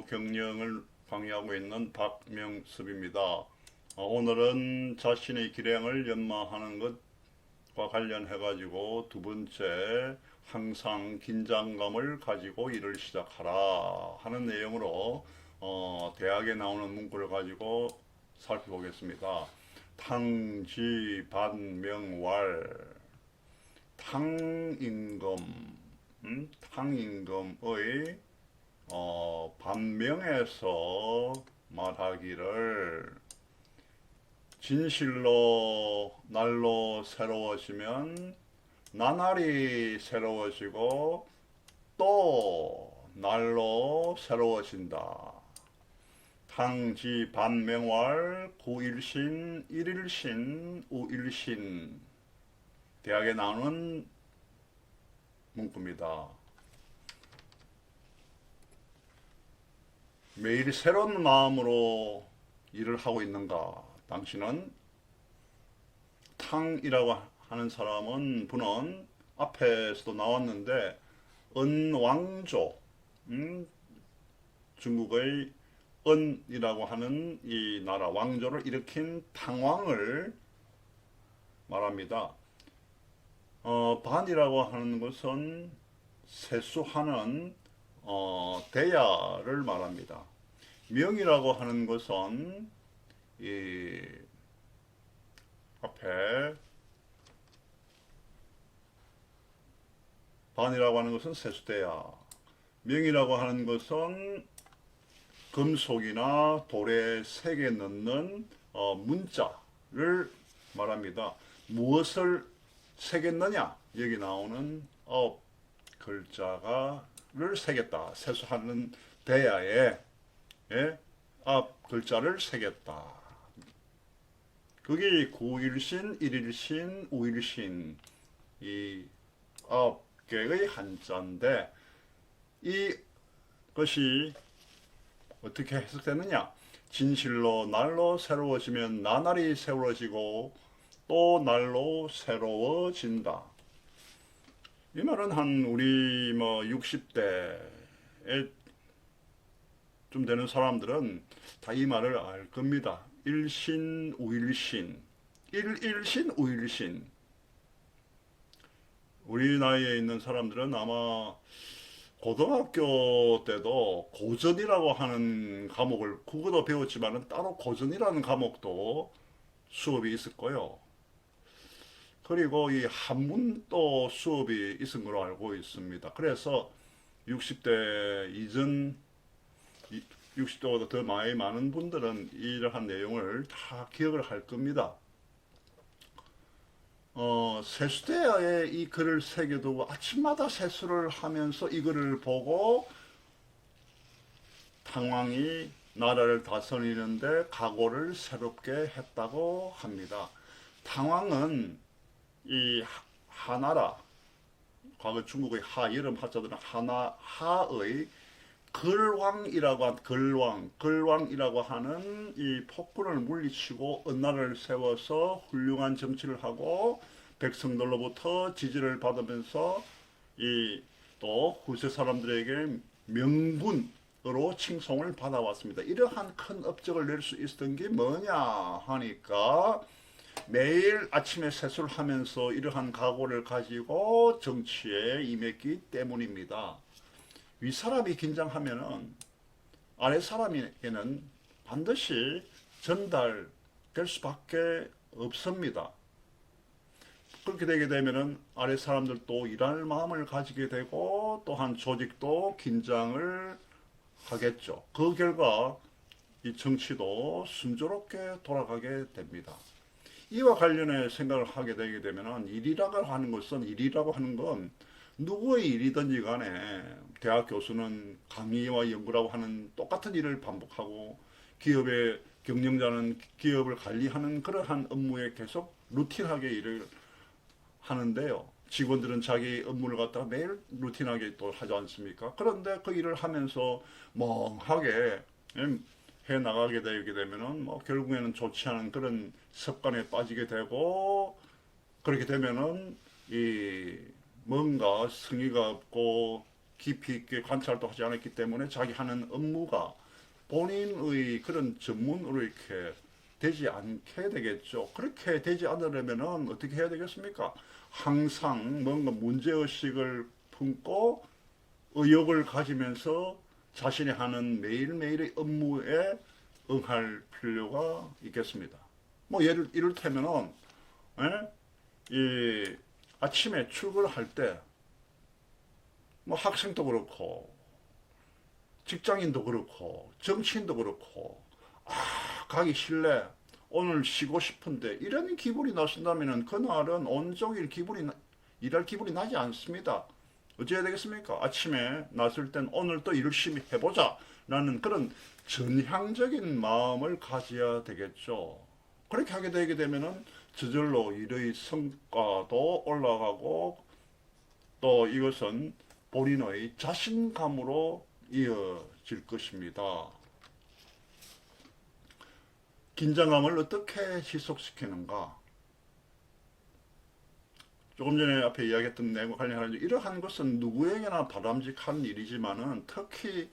경영을 강의하고 있는 박명섭입니다. 오늘은 자신의 기량을 연마하는 것과 관련해 가지고 두 번째, 항상 긴장감을 가지고 일을 시작하라 하는 내용으로 대학에 나오는 문구를 가지고 살펴보겠습니다. 탕지반명왈, 탕임금, 탕임금의 반명에서 말하기를, 진실로 날로 새로워지면 나날이 새로워지고 또 날로 새로워진다. 탕지 반명왈, 구일신 일일신 우일신. 대학에 나오는 문구입니다. 매일 새로운 마음으로 일을 하고 있는가? 당신은 탕이라고 하는 분은 앞에서도 나왔는데 은왕조, 중국의 은이라고 하는 이 나라 왕조를 일으킨 탕왕을 말합니다. 반이라고 하는 것은 세수하는 대야를 말합니다. 명이라고 하는 것은 이 앞에 반이라고 하는 것은 세수대야, 명이라고 하는 것은 금속이나 돌에 새겨 넣는 문자를 말합니다. 무엇을 새겼느냐? 여기 나오는 글자를 새겼다. 세수하는 대야에 앞 글자를 새겼다. 그게 구일신, 일일신, 우일신, 이 9개의 한자인데, 이것이 어떻게 해석되느냐? 진실로 날로 새로워지면 나날이 새로워지고 또 날로 새로워진다. 이 말은 우리 60대에 좀 되는 사람들은 다 이 말을 알 겁니다. 일신, 우일신, 일일신, 우일신. 우리 나이에 있는 사람들은 아마 고등학교 때도 고전이라고 하는 과목을 국어도 배웠지만 따로 고전이라는 과목도 수업이 있을 거예요. 그리고 이 한문도 수업이 있은 걸로 알고 있습니다. 그래서 60대 이전, 60대보다 더 많은 분들은 이러한 내용을 다 기억을 할 겁니다. 세수대야에 이 글을 새겨두고 아침마다 세수를 하면서 이 글을 보고 탕왕이 나라를 다스리는데 각오를 새롭게 했다고 합니다. 탕왕은 이 하나라, 과거 중국의 여름 하자들은 하의 글왕이라고 하는 이 폭군을 물리치고 은나라를 세워서 훌륭한 정치를 하고 백성들로부터 지지를 받으면서 또 후세 사람들에게 명분으로 칭송을 받아왔습니다. 이러한 큰 업적을 낼 수 있었던 게 뭐냐 하니까, 매일 아침에 세수를 하면서 이러한 각오를 가지고 정치에 임했기 때문입니다. 윗사람이 긴장하면은 아래 사람에게는 반드시 전달될 수밖에 없습니다. 그렇게 되게 되면은 아래 사람들도 일할 마음을 가지게 되고, 또한 조직도 긴장을 하겠죠. 그 결과 이 정치도 순조롭게 돌아가게 됩니다. 이와 관련해 생각을 하게 되게 되면은 일이라고 하는 건 누구의 일이든지 간에, 대학 교수는 강의와 연구라고 하는 똑같은 일을 반복하고, 기업의 경영자는 기업을 관리하는 그러한 업무에 계속 루틴하게 일을 하는데요. 직원들은 자기 업무를 갖다가 매일 루틴하게 또 하지 않습니까? 그런데 그 일을 하면서 멍하게 해 나가게 되게 되면은 결국에는 좋지 않은 그런 습관에 빠지게 되고, 그렇게 되면은 이 뭔가 성의가 없고 깊이 있게 관찰도 하지 않았기 때문에 자기 하는 업무가 본인의 그런 전문으로 이렇게 되지 않게 되겠죠. 그렇게 되지 않으려면 어떻게 해야 되겠습니까? 항상 뭔가 문제의식을 품고 의욕을 가지면서 자신이 하는 매일매일의 업무에 응할 필요가 있겠습니다. 뭐 이를테면은 이 아침에 출근할 때 뭐 학생도 그렇고 직장인도 그렇고 정치인도 그렇고 가기 싫래 오늘 쉬고 싶은데 이런 기분이 나신다면 그날은 온종일 일할 기분이 나지 않습니다. 어찌해야 되겠습니까? 아침에 나설 땐 오늘 또 열심히 해보자 라는 그런 전향적인 마음을 가져야 되겠죠. 그렇게 하게 되게 되면은 저절로 일의 성과도 올라가고 또 이것은 본인의 자신감으로 이어질 것입니다. 긴장감을 어떻게 지속시키는가? 조금 전에 앞에 이야기했던 내용과 관련하여 이러한 것은 누구에게나 바람직한 일이지만은 특히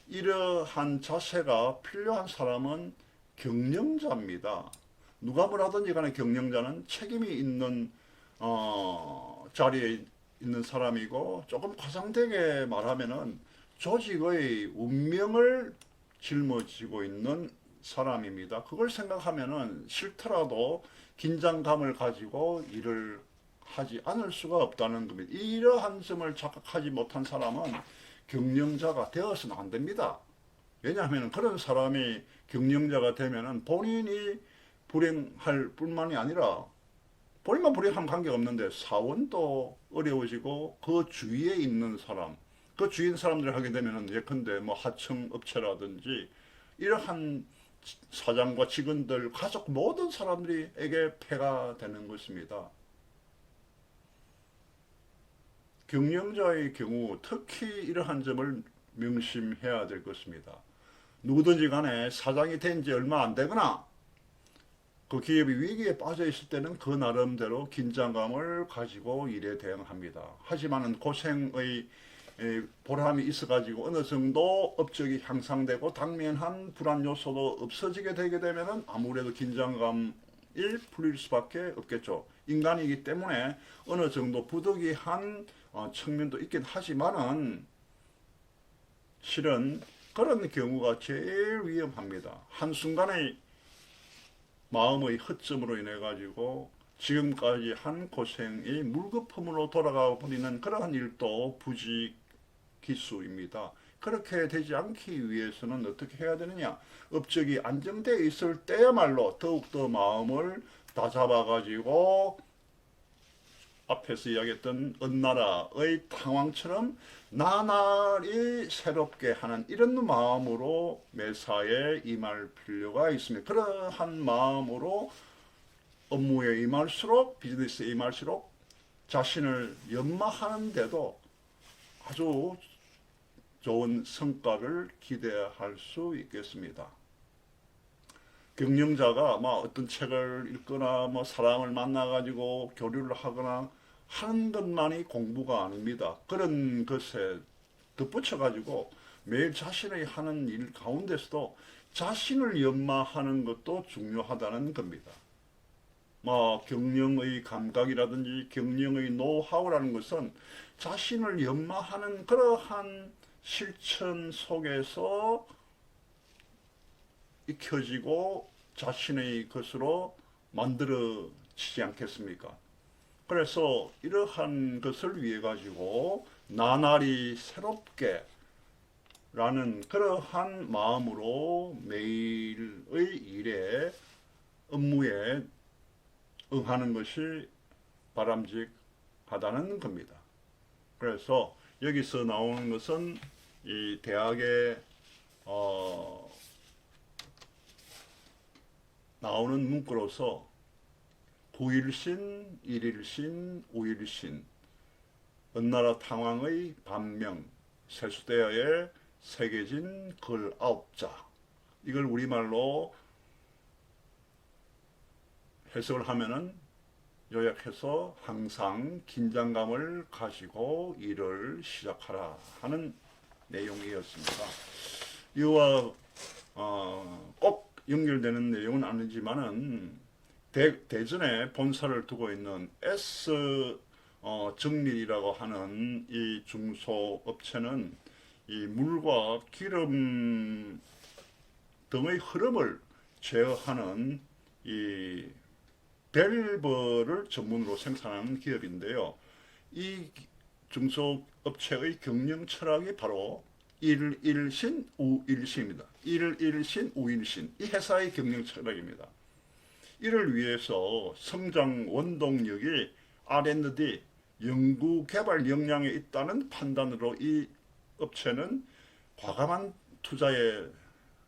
이러한 자세가 필요한 사람은 경영자입니다. 누가 뭐라든지 간에 경영자는 책임이 있는 자리에 있는 사람이고 조금 과장되게 말하면은 조직의 운명을 짊어지고 있는 사람입니다. 그걸 생각하면은 싫더라도 긴장감을 가지고 일을 하지 않을 수가 없다는 겁니다. 이러한 점을 자각하지 못한 사람은 경영자가 되어서는 안 됩니다. 왜냐하면 그런 사람이 경영자가 되면은 본인이 불행할 뿐만이 아니라 본인만 불행하면 관계없는데 사원도 어려워지고 그 주위에 있는 사람, 그 주위에 있는 사람들 하게 되면은 예컨대 뭐 하청 업체라든지 이러한 사장과 직원들, 가족 모든 사람들에게 폐가 되는 것입니다. 경영자의 경우 특히 이러한 점을 명심해야 될 것입니다. 누구든지 간에 사장이 된 지 얼마 안 되거나 그 기업이 위기에 빠져 있을 때는 그 나름대로 긴장감을 가지고 일에 대응합니다. 하지만은 고생의 보람이 있어가지고 어느 정도 업적이 향상되고 당면한 불안 요소도 없어지게 되게 되면은 아무래도 긴장감이 풀릴 수밖에 없겠죠. 인간이기 때문에 어느 정도 부득이한 측면도 있긴 하지만은 실은 그런 경우가 제일 위험합니다. 한순간의 마음의 허점으로 인해 가지고 지금까지 한 고생이 물거품으로 돌아가 버리는 그러한 일도 부지기수입니다. 그렇게 되지 않기 위해서는 어떻게 해야 되느냐? 업적이 안정되어 있을 때야말로 더욱더 마음을 다잡아 가지고 앞에서 이야기했던 은나라의 탕왕처럼 나날이 새롭게 하는 이런 마음으로 매사에 임할 필요가 있습니다. 그러한 마음으로 업무에 임할수록 비즈니스에 임할수록 자신을 연마하는데도 아주 좋은 성과를 기대할 수 있겠습니다. 경영자가 뭐 어떤 책을 읽거나 뭐 사람을 만나가지고 교류를 하거나 하는 것만이 공부가 아닙니다. 그런 것에 덧붙여가지고 매일 자신의 하는 일 가운데서도 자신을 연마하는 것도 중요하다는 겁니다. 뭐 경영의 감각이라든지 경영의 노하우라는 것은 자신을 연마하는 그러한 실천 속에서 익혀지고 자신의 것으로 만들어지지 않겠습니까? 그래서 이러한 것을 위해 가지고 나날이 새롭게 라는 그러한 마음으로 매일의 일에 업무에 응하는 것이 바람직하다는 겁니다. 그래서 여기서 나오는 것은 이 대학의 나오는 문구로서 9일신, 1일신, 5일신, 은나라 탕왕의 반명, 세수대야에 새겨진 글 9자. 이걸 우리말로 해석을 하면은 요약해서 항상 긴장감을 가지고 일을 시작하라 하는 내용이었습니다. 이와 꼭 연결되는 내용은 아니지만은 대전에 본사를 두고 있는 S 정밀이라고 하는 이 중소업체는 이 물과 기름 등의 흐름을 제어하는 이 밸브를 전문으로 생산하는 기업인데요. 이 중소업체의 경영 철학이 바로 일일신 우일신입니다. 일일신 우일신. 이 회사의 경영 철학입니다. 이를 위해서 성장 원동력이 R&D, 연구개발 역량에 있다는 판단으로 이 업체는 과감한 투자에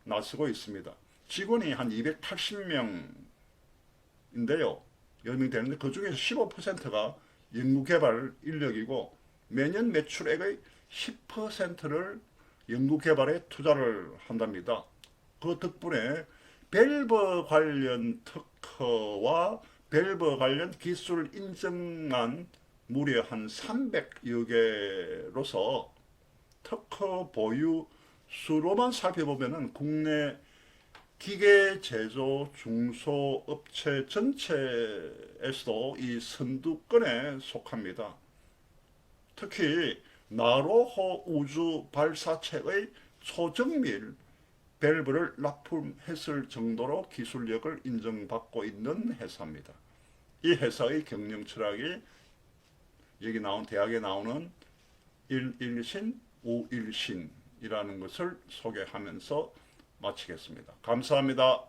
나서고 있습니다. 직원이 한 280명인데요. 연명이 되는데 그 중에서 15%가 연구개발 인력이고 매년 매출액의 10%를 연구개발에 투자를 한답니다. 그 덕분에 밸브 관련 특허와 밸브 관련 기술 인증만 무려 한 300여 개로서 특허 보유 수로만 살펴보면은 국내 기계 제조 중소업체 전체에서도 이 선두권에 속합니다. 특히 나로호 우주 발사체의 초정밀 밸브를 납품했을 정도로 기술력을 인정받고 있는 회사입니다. 이 회사의 경영 철학이 여기 나온 대학에 나오는 일일신 우일신이라는 것을 소개하면서 마치겠습니다. 감사합니다.